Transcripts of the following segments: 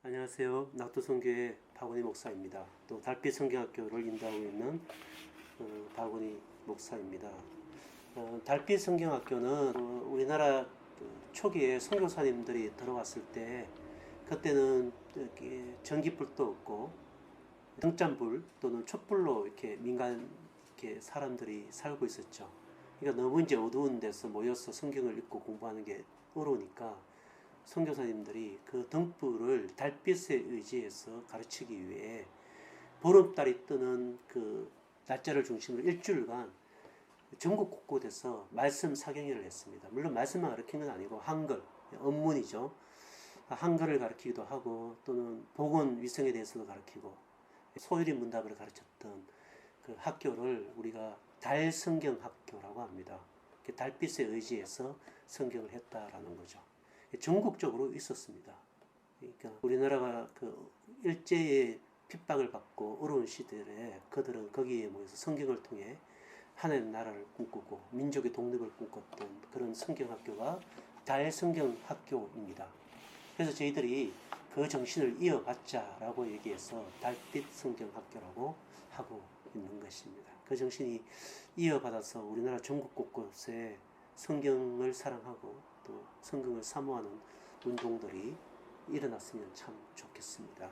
안녕하세요. 낙도성교회 박원희 목사입니다. 또 달빛 성경학교를 인도하고 있는 박원희 목사입니다. 달빛 성경학교는 우리나라 초기에 선교사님들이 들어왔을 때 그때는 전기불도 없고 등잔불 또는 촛불로 이렇게 민간 이렇게 사람들이 살고 있었죠. 그러니까 너무 이제 어두운 데서 모여서 성경을 읽고 공부하는 게 어려우니까 선교사님들이 그 등불을 달빛에 의지해서 가르치기 위해 보름달이 뜨는 그 날짜를 중심으로 일주일간 전국 곳곳에서 말씀 사경회를 했습니다. 물론 말씀만 가르친 건 아니고 한글, 언문이죠. 한글을 가르치기도 하고 또는 보건 위성에 대해서도 가르치고 소유리 문답을 가르쳤던 그 학교를 우리가 달성경학교라고 합니다. 달빛에 의지해서 성경을 했다라는 거죠. 전국적으로 있었습니다. 그러니까 우리나라가 그 일제의 핍박을 받고 어려운 시대에 그들은 거기에 모여서 성경을 통해 하나님의 나라를 꿈꾸고 민족의 독립을 꿈꿨던 그런 성경학교가 달성경학교입니다. 그래서 저희들이 그 정신을 이어받자라고 얘기해서 달빛 성경학교라고 하고 있는 것입니다. 그 정신이 이어받아서 우리나라 전국 곳곳에 성경을 사랑하고 또 성경을 사모하는 운동들이 일어났으면 참 좋겠습니다.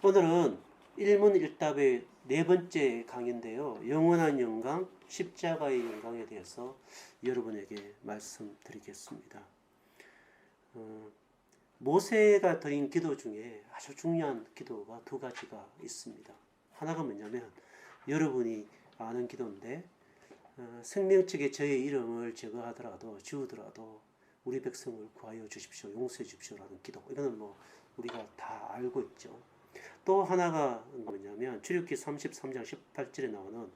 오늘은 일문일답의 네 번째 강의인데요. 영원한 영광, 십자가의 영광에 대해서 여러분에게 말씀드리겠습니다. 모세가 드린 기도 중에 아주 중요한 기도가 두 가지가 있습니다. 하나가 뭐냐면 여러분이 아는 기도인데 생명책에 저의 이름을 제거하더라도 지우더라도 우리 백성을 구하여 주십시오. 용서해 주십시오라는 기도. 이거는 뭐 우리가 다 알고 있죠. 또 하나가 뭐냐면 출애굽기 33장 18절에 나오는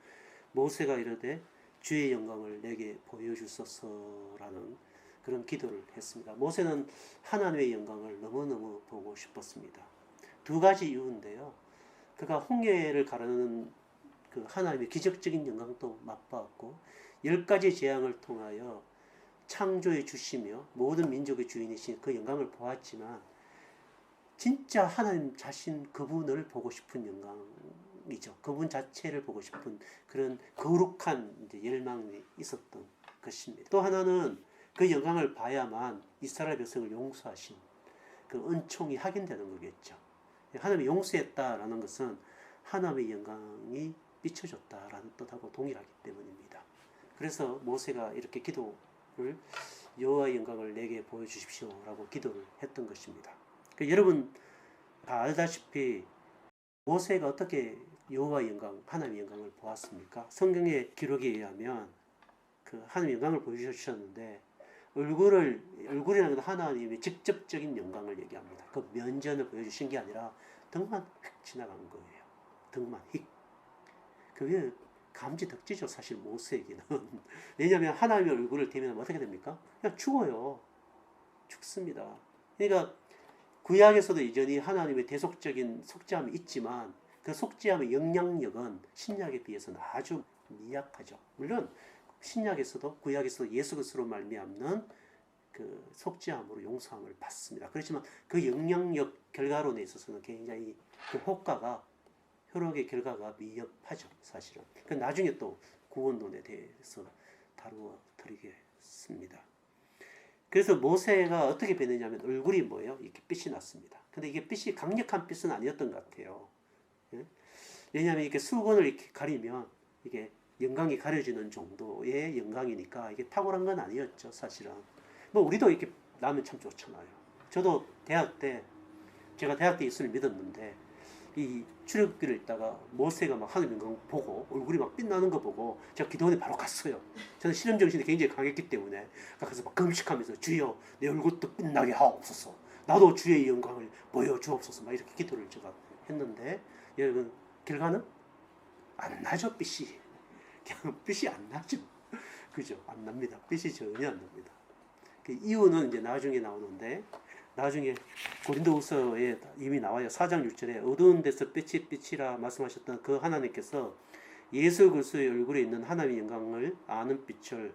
모세가 이르되 주의 영광을 내게 보여주소서라는 그런 기도를 했습니다. 모세는 하나님의 영광을 너무너무 보고 싶었습니다. 두 가지 이유인데요. 그가 홍해를 가르는 그 하나님의 기적적인 영광도 맛보았고 10가지 재앙을 통하여 창조해 주시며 모든 민족의 주인이신 그 영광을 보았지만 진짜 하나님 자신 그분을 보고 싶은 영광이죠. 그분 자체를 보고 싶은 그런 거룩한 이제 열망이 있었던 것입니다. 또 하나는 그 영광을 봐야만 이스라엘 백성을 용서하신 그 은총이 확인되는 거겠죠. 하나님이 용서했다라는 것은 하나님의 영광이 비춰졌다라는 뜻하고 동일하기 때문입니다. 그래서 모세가 이렇게 기도를 여호와의 영광을 내게 보여주십시오라고 기도를 했던 것입니다. 여러분 다 알다시피 모세가 어떻게 여호와의 영광, 하나님의 영광을 보았습니까? 성경의 기록에 의하면 그 하나님의 영광을 보여주셨는데 얼굴이라는 건 하나님의 직접적인 영광을 얘기합니다. 그 면전을 보여주신 게 아니라 등만 휙 지나간 거예요. 등만 휙. 그게 감지덕지죠, 사실 모세에게는. 왜냐하면 하나님의 얼굴을 대면 어떻게 됩니까? 그냥 죽어요. 죽습니다. 그러니까 구약에서도 여전히 하나님의 대속적인 속죄함이 있지만 그 속죄함의 영향력은 신약에 비해서는 아주 미약하죠. 물론 신약에서도 구약에서도 예수 그리스도로 말미암는 그 속죄함으로 용서함을 받습니다. 그렇지만 그 영향력 결과론에 있어서는 굉장히 그 효력의 결과가 미흡하죠, 사실은. 그 나중에 또 구원론에 대해서 다루어 드리겠습니다. 그래서 모세가 어떻게 변했냐면 얼굴이 뭐예요? 이렇게 빛이 났습니다. 근데 이게 빛이 강력한 빛은 아니었던 것 같아요. 예? 왜냐하면 이렇게 수건을 이렇게 가리면 이게 영광이 가려지는 정도의 영광이니까 이게 탁월한 건 아니었죠, 사실은. 뭐 우리도 이렇게 나면 참 좋잖아요. 저도 제가 대학 때 예수를 믿었는데 이 출애굽기를 읽다가 모세가 막 하늘 영광 보고 얼굴이 막 빛나는 거 보고 제가 기도원에 바로 갔어요. 저는 실험 정신이 굉장히 강했기 때문에 가서 막 금식하면서 주여 내 얼굴도 빛나게 하옵소서. 나도 주의 영광을 보여주옵소서. 막 이렇게 기도를 제가 했는데 여러분 결과는 안 나죠, 빛이. 그냥 빛이 안 나죠. 그죠? 안 납니다. 빛이 전혀 안 납니다. 그 이유는 이제 나중에 나오는데 나중에 고린도후서에 이미 나와요. 4장 6절에 어두운 데서 빛이라 말씀하셨던 그 하나님께서 예수 그리스도의 얼굴에 있는 하나님의 영광을 아는 빛을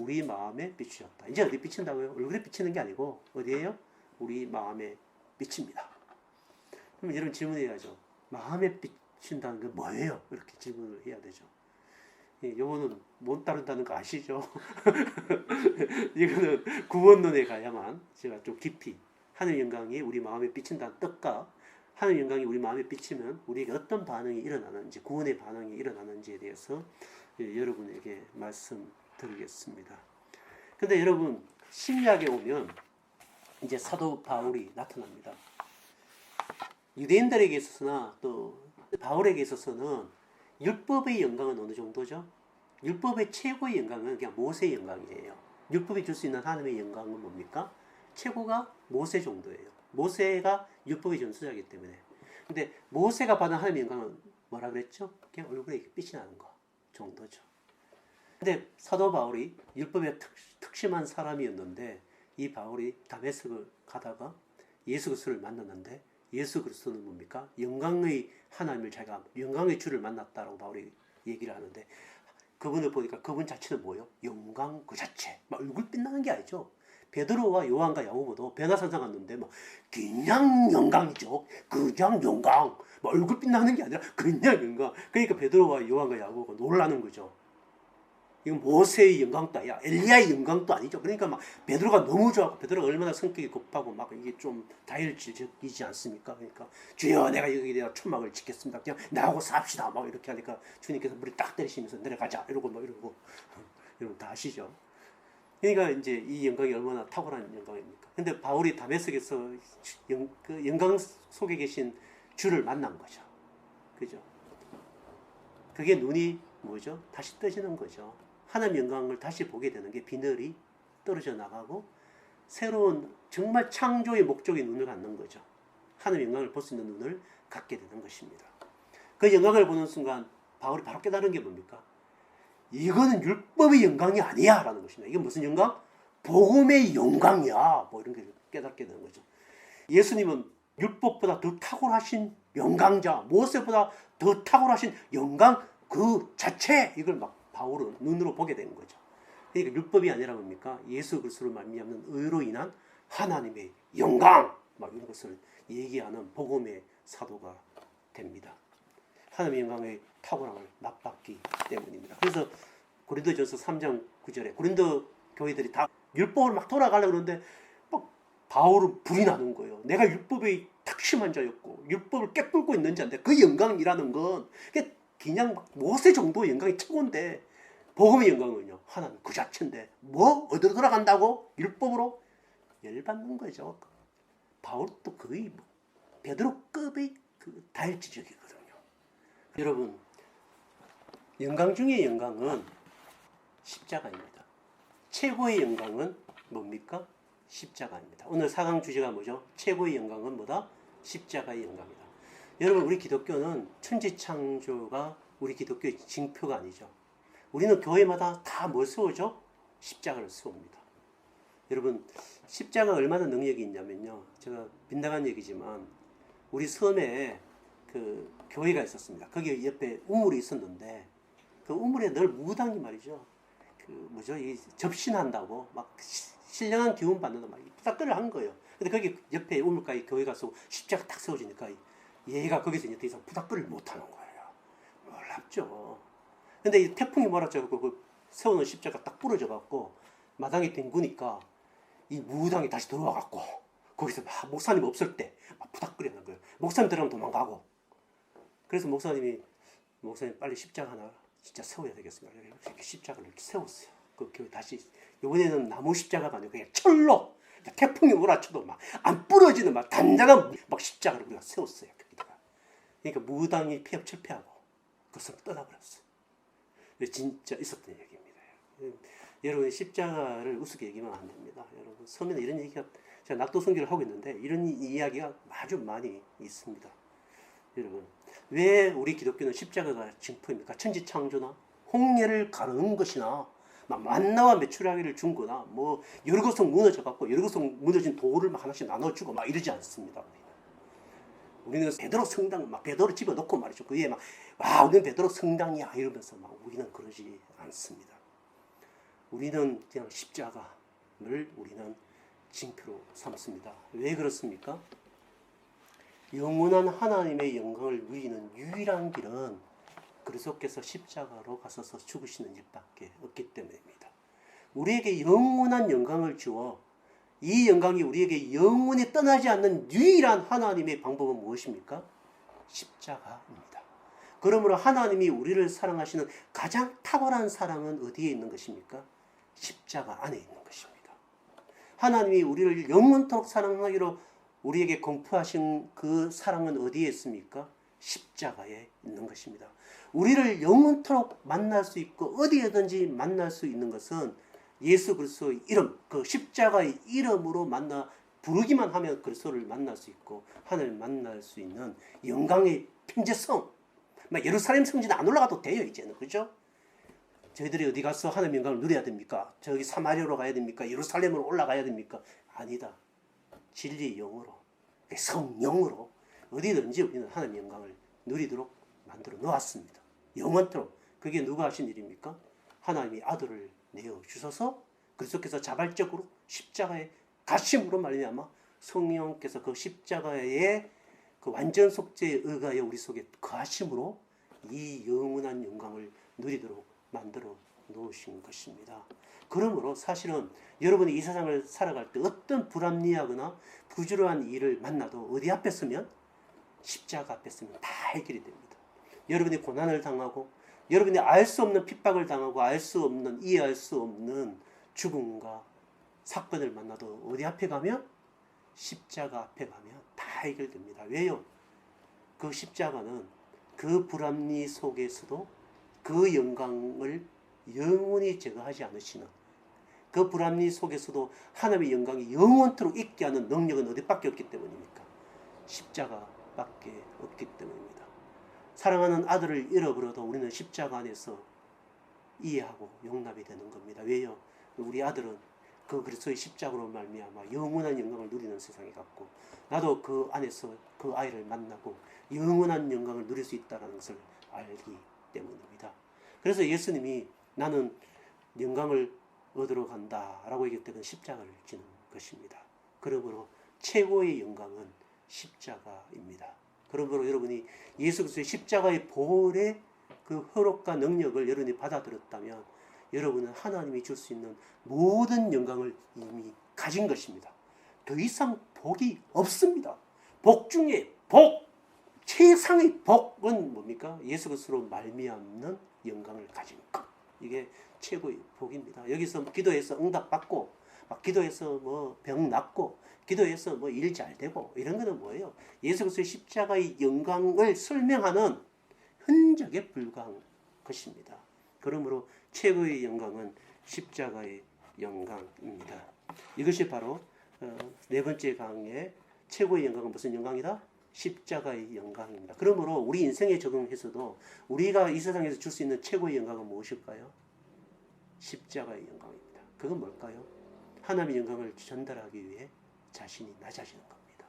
우리 마음에 비추셨다. 이제 어디 비친다고요? 얼굴에 비치는 게 아니고 어디에요? 우리 마음에 비칩니다. 그럼 여러분 질문해야죠. 마음에 비춘다는 게 뭐예요? 이렇게 질문을 해야 되죠. 요거는 못 다룬다는 거 아시죠? 이거는 구원론에 가야만 제가 좀 깊이 하늘 영광이 우리 마음에 비친다는 뜻과 하늘 영광이 우리 마음에 비치면 우리에게 어떤 반응이 일어나는지, 구원의 반응이 일어나는지에 대해서 여러분에게 말씀드리겠습니다. 근데 여러분, 신약에 오면 이제 사도 바울이 나타납니다. 유대인들에게 있어서나 또 바울에게 있어서는 율법의 영광은 어느 정도죠? 율법의 최고의 영광은 그냥 모세의 영광이에요. 율법이 줄 수 있는 하나님의 영광은 뭡니까? 최고가 모세 정도예요. 모세가 율법의 전수자이기 때문에. 근데 모세가 받은 하나님의 영광은 뭐라 그랬죠? 그냥 얼굴에 빛이 나는 거 정도죠. 근데 사도 바울이 율법에 특심한 사람이었는데 이 바울이 다메섹을 가다가 예수 그리스도를 만났는데 예수 그리스도는 뭡니까? 영광의 하나님을 자기가 영광의 주를 만났다라고 바울이 얘기를 하는데 그분을 보니까 그분 자체는 뭐예요? 영광 그 자체. 막 얼굴 빛나는 게 아니죠. 베드로와 요한과 야고보도 변화산상 갔는데 막 그냥 영광이죠. 그냥 영광. 막 얼굴 빛나는 게 아니라 그냥 영광. 그러니까 베드로와 요한과 야고보가 놀라는 거죠. 이건 모세의 영광도 아니야. 엘리야의 영광도 아니죠. 그러니까 막 베드로가 너무 좋아하고 베드로가 얼마나 성격이 급하고 막 이게 좀 다혈질적이지 않습니까? 그러니까 주여 내가 여기에 대한 천막을 짓겠습니다. 그냥 나하고 삽시다. 막 이렇게 하니까 주님께서 물이 딱 때리시면서 내려가자 이러고 막 이러고 여러분 다 아시죠? 그러니까 이제 이 영광이 얼마나 탁월한 영광입니까? 근데 바울이 다메섹에서 그 영광 속에 계신 주를 만난 거죠. 그죠? 그게 눈이 뭐죠? 다시 떠지는 거죠. 하나님 영광을 다시 보게 되는 게 비늘이 떨어져 나가고 새로운 정말 창조의 목적의 눈을 갖는 거죠. 하나님 영광을 볼 수 있는 눈을 갖게 되는 것입니다. 그 영광을 보는 순간 바울이 바로 깨달은 게 뭡니까? 이거는 율법의 영광이 아니야 라는 것입니다. 이게 무슨 영광? 복음의 영광이야. 뭐 이런 게 깨닫게 되는 거죠. 예수님은 율법보다 더 탁월하신 영광자, 모세보다 더 탁월하신 영광 그 자체, 이걸 막 바울은 눈으로 보게 된 거죠. 그러니까 율법이 아니라 뭡니까? 예수 그리스도로 말미암는 의로 인한 하나님의 영광, 막 이런 것을 얘기하는 복음의 사도가 됩니다. 하나님의 영광의 탁월함을 맛봤기 때문입니다. 그래서 고린도전서 3장 9절에 고린도 교회들이 다 율법을 막 돌아가려고 그러는데 막 바울은 불이 나는 거예요. 내가 율법의 탁심한 자였고 율법을 깨뿔고 있는 자인데 그 영광이라는 건 그냥 모세 정도의 영광이 최고인데 복음의 영광은요 하나님 그 자체인데 뭐 어디로 돌아간다고? 율법으로? 열받는 거죠. 바울도 거의 베드로급의 그 다혈질적이거든요. 여러분, 영광 중의 영광은 십자가입니다. 최고의 영광은 뭡니까? 십자가입니다. 오늘 4강 주제가 뭐죠? 최고의 영광은 뭐다? 십자가의 영광이다. 여러분, 우리 기독교는 천지창조가 우리 기독교의 징표가 아니죠. 우리는 교회마다 다 뭘 세우죠? 십자가를 세웁니다. 여러분, 십자가가 얼마나 능력이 있냐면요. 제가 빈당한 얘기지만 우리 섬에 그 교회가 있었습니다. 거기 옆에 우물이 있었는데 그 우물에 늘 무당이 말이죠. 그 뭐죠? 이 접신한다고 막 신령한 기운 받는다 막 부탁들을 한 거예요. 근데 거기 옆에 우물가에 교회 가서 십자가 딱 세워지니까 얘가 거기서 이제 더 이상 부탁들을 못 하는 거예요. 놀랍죠. 근데 이 태풍이 몰아쳐갖고 그 세우는 십자가 딱 부러져 갖고 마당에 뒹구니까 이 무당이 다시 들어와 갖고 거기서 막 목사님 없을 때 막 부탁거리는 거예요. 목사님 들어가면 도망가고. 그래서 목사님 빨리 십자가 하나 진짜 세워야 되겠습니다. 이렇게 십자가를 이렇게 세웠어요. 그 교회 다시 이번에는 나무 십자가가 아니고 그냥 철로 태풍이 몰아쳐도 막 안 부러지는 막 단단한 막 십자가를 우리가 세웠어요. 거기다가. 그러니까 무당이 폐업철폐하고 그것을 떠나버렸어요. 진짜 있었던 얘기입니다. 여러분 십자가를 우습게 얘기하면 안 됩니다. 여러분 섬에는 이런 얘기가 제가 낙도 선교를 하고 있는데 이런 이야기가 아주 많이 있습니다. 여러분 왜 우리 기독교는 십자가가 징표입니까? 천지창조나 홍해를 가르는 것이나 막 만나와 메추라기를 준 거나 뭐 여리고성 무너져갖고 여리고성 무너진 돌을 막 하나씩 나눠주고 막 이러지 않습니다. 우리는 베드로 성당 막 베드로 집어넣고 말이죠. 그에 막 와 우리는 베드로 성당이야 이러면서 막 우리는 그러지 않습니다. 우리는 그냥 십자가를 우리는 징표로 삼습니다. 왜 그렇습니까? 영원한 하나님의 영광을 누리는 유일한 길은 그리스도께서 십자가로 가셔서 죽으시는 일밖에 없기 때문입니다. 우리에게 영원한 영광을 주어 이 영광이 우리에게 영원히 떠나지 않는 유일한 하나님의 방법은 무엇입니까? 십자가입니다. 그러므로 하나님이 우리를 사랑하시는 가장 탁월한 사랑은 어디에 있는 것입니까? 십자가 안에 있는 것입니다. 하나님이 우리를 영원토록 사랑하기로 우리에게 공포하신 그 사랑은 어디에 있습니까? 십자가에 있는 것입니다. 우리를 영원토록 만날 수 있고 어디에든지 만날 수 있는 것은 예수 그리스도의 이름, 그 십자가의 이름으로 부르기만 하면 그리스도를 만날 수 있고 하나님을 만날 수 있는 영광의 편재성. 예루살렘 성지는 안 올라가도 돼요, 이제는. 그죠? 저희들이 어디 가서 하나님의 영광을 누려야 됩니까? 저기 사마리아로 가야 됩니까? 예루살렘으로 올라가야 됩니까? 아니다. 진리의 영으로, 성령으로 어디든지 우리는 하나님의 영광을 누리도록 만들어 놓았습니다. 영원토록. 그게 누가 하신 일입니까? 하나님이 아들을 내어 주셔서 그리스도께서 자발적으로 십자가에 가심으로 말미암아 성령께서 그 십자가의 그 완전 속죄에 의하여 우리 속에 거하심으로 이 영원한 영광을 누리도록 만들어 놓으신 것입니다. 그러므로 사실은 여러분이 이 세상을 살아갈 때 어떤 불합리하거나 부주로한 일을 만나도 어디 앞에 서면 십자가 앞에 서면 다 해결이 됩니다. 여러분이 고난을 당하고 여러분이 알 수 없는 핍박을 당하고 이해할 수 없는 죽음과 사건을 만나도 어디 앞에 가면 십자가 앞에 가면 다 해결됩니다. 왜요? 그 십자가는 그 불합리 속에서도 그 영광을 영원히 제거하지 않으시는, 그 불합리 속에서도 하나님의 영광이 영원토록 있게 하는 능력은 어디밖에 없기 때문입니까? 십자가밖에 없기 때문입니다. 사랑하는 아들을 잃어버려도 우리는 십자가 안에서 이해하고 용납이 되는 겁니다. 왜요? 우리 아들은 그 그리스도의 십자가로 말미암아 영원한 영광을 누리는 세상에 갔고 나도 그 안에서 그 아이를 만나고 영원한 영광을 누릴 수 있다는 것을 알기 때문입니다. 그래서 예수님이 나는 영광을 얻으러 간다라고 얘기할 때는 십자가를 지는 것입니다. 그러므로 최고의 영광은 십자가입니다. 그러므로 여러분이 예수 그리스도의 십자가의 보혈의 그 허락과 능력을 여러분이 받아들였다면 여러분은 하나님이 줄 수 있는 모든 영광을 이미 가진 것입니다. 더 이상 복이 없습니다. 복 중에 복, 최상의 복은 뭡니까? 예수 그리스도로 말미암는 영광을 가진 것. 이게 최고의 복입니다. 여기서 기도해서 응답받고, 기도해서 뭐 병 낫고, 기도해서 뭐 일 잘 되고 이런 거는 뭐예요? 예수 그리스도의 십자가의 영광을 설명하는 흔적에 불과한 것입니다. 그러므로 최고의 영광은 십자가의 영광입니다. 이것이 바로 네 번째 강의 최고의 영광은 무슨 영광이다? 십자가의 영광입니다. 그러므로 우리 인생에 적용해서도 우리가 이 세상에서 줄 수 있는 최고의 영광은 무엇일까요? 십자가의 영광입니다. 그건 뭘까요? 하나님의 영광을 전달하기 위해 자신이 낮아지는 겁니다.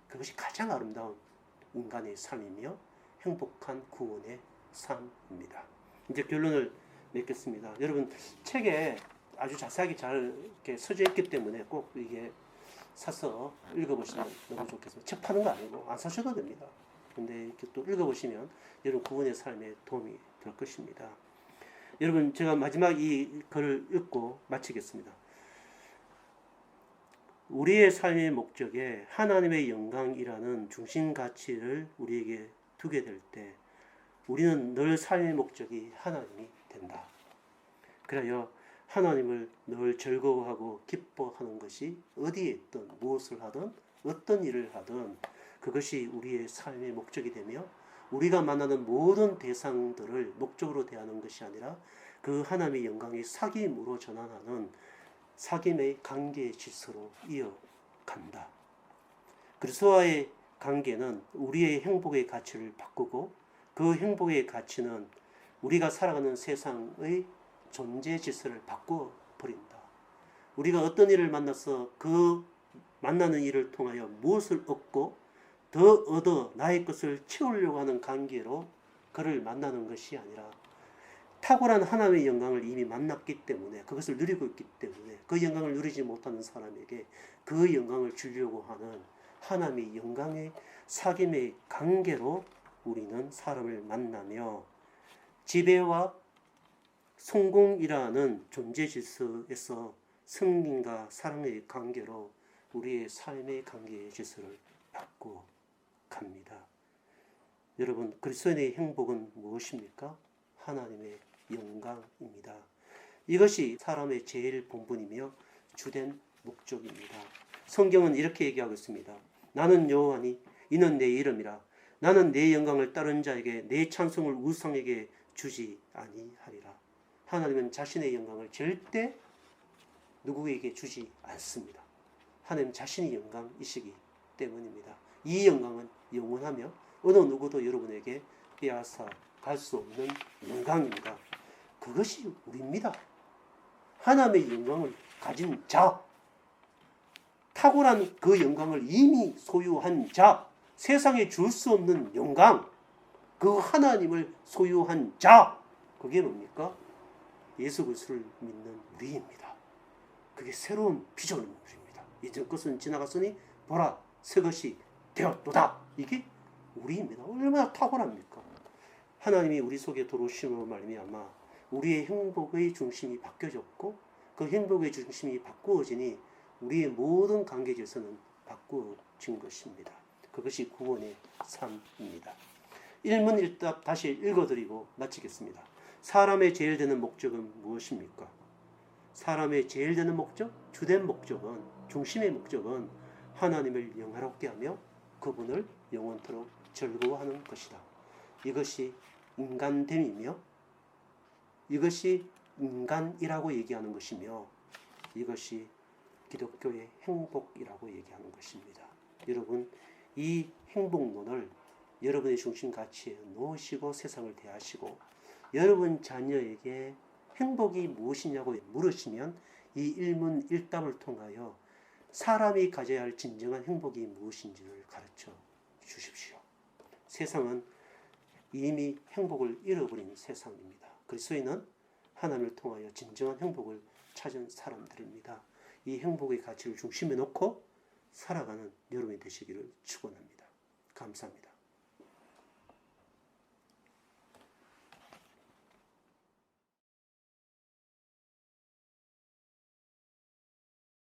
그것이 가장 아름다운 인간의 삶이며 행복한 구원의 삶입니다. 이제 결론을 맺겠습니다. 여러분 책에 아주 자세하게 잘 이렇게 써져 있기 때문에 꼭 이게 사서 읽어보시면 너무 좋겠습니다. 책 파는 거 아니고 안 사셔도 됩니다. 근데 이렇게 또 읽어보시면 여러분 구원의 삶에 도움이 될 것입니다. 여러분 제가 마지막 이 글을 읽고 마치겠습니다. 우리의 삶의 목적에 하나님의 영광이라는 중심 가치를 우리에게 두게 될 때 우리는 늘 삶의 목적이 하나님이 된다. 그래요. 하나님을 늘 즐거워하고 기뻐하는 것이 어디에 있든 무엇을 하든 어떤 일을 하든 그것이 우리의 삶의 목적이 되며 우리가 만나는 모든 대상들을 목적으로 대하는 것이 아니라 그 하나님의 영광의 사귐으로 전환하는 사귐의 관계의 질서로 이어간다. 그리스도와의 관계는 우리의 행복의 가치를 바꾸고 그 행복의 가치는 우리가 살아가는 세상의 존재 질서를 바꿔버린다. 우리가 어떤 일을 만나서 그 만나는 일을 통하여 무엇을 얻고 더 얻어 나의 것을 채우려고 하는 관계로 그를 만나는 것이 아니라 탁월한 하나님의 영광을 이미 만났기 때문에 그것을 누리고 있기 때문에 그 영광을 누리지 못하는 사람에게 그 영광을 주려고 하는 하나님의 영광의 사귐의 관계로 우리는 사람을 만나며 지배와 성공이라는 존재 질서에서 승리과 사랑의 관계로 우리의 삶의 관계의 질서를 바꾸어 갑니다. 여러분, 그리스도인의 행복은 무엇입니까? 하나님의 영광입니다. 이것이 사람의 제일 본분이며 주된 목적입니다. 성경은 이렇게 얘기하고 있습니다. 나는 여호와니 이는 내 이름이라. 나는 내 영광을 다른 자에게 내 찬송을 우상에게 주지 아니하리라. 하나님은 자신의 영광을 절대 누구에게 주지 않습니다. 하나님 자신이 영광이시기 때문입니다. 이 영광은 영원하며 어느 누구도 여러분에게 빼앗아 갈 수 없는 영광입니다. 그것이 우리입니다. 하나님의 영광을 가진 자, 탁월한 그 영광을 이미 소유한 자, 세상에 줄 수 없는 영광, 그 하나님을 소유한 자, 그게 뭡니까? 예수 그리스도를 믿는 우리입니다. 그게 새로운 피조물입니다. 이전 것은 지나갔으니 보라 새 것이 되었도다. 이게 우리입니다. 얼마나 탁월합니까? 하나님이 우리 속에 들어오심으로 말미암아 우리의 행복의 중심이 바뀌어졌고 그 행복의 중심이 바꾸어지니 우리의 모든 관계에서는 바꾸어진 것입니다. 그것이 구원의 삶입니다. 일문일답 다시 읽어드리고 마치겠습니다. 사람의 제일 되는 목적은 무엇입니까? 사람의 제일 되는 목적, 주된 목적은, 중심의 목적은 하나님을 영화롭게 하며 그분을 영원토록 즐거워하는 것이다. 이것이 인간됨이며 이것이 인간이라고 얘기하는 것이며 이것이 기독교의 행복이라고 얘기하는 것입니다. 여러분, 이 행복론을 여러분의 중심 가치에 놓으시고 세상을 대하시고 여러분 자녀에게 행복이 무엇이냐고 물으시면 이 일문일답을 통하여 사람이 가져야 할 진정한 행복이 무엇인지를 가르쳐 주십시오. 세상은 이미 행복을 잃어버린 세상입니다. 그리스도인은 하나님을 통하여 진정한 행복을 찾은 사람들입니다. 이 행복의 가치를 중심에 놓고 살아가는 여러분이 되시기를 축원합니다. 감사합니다.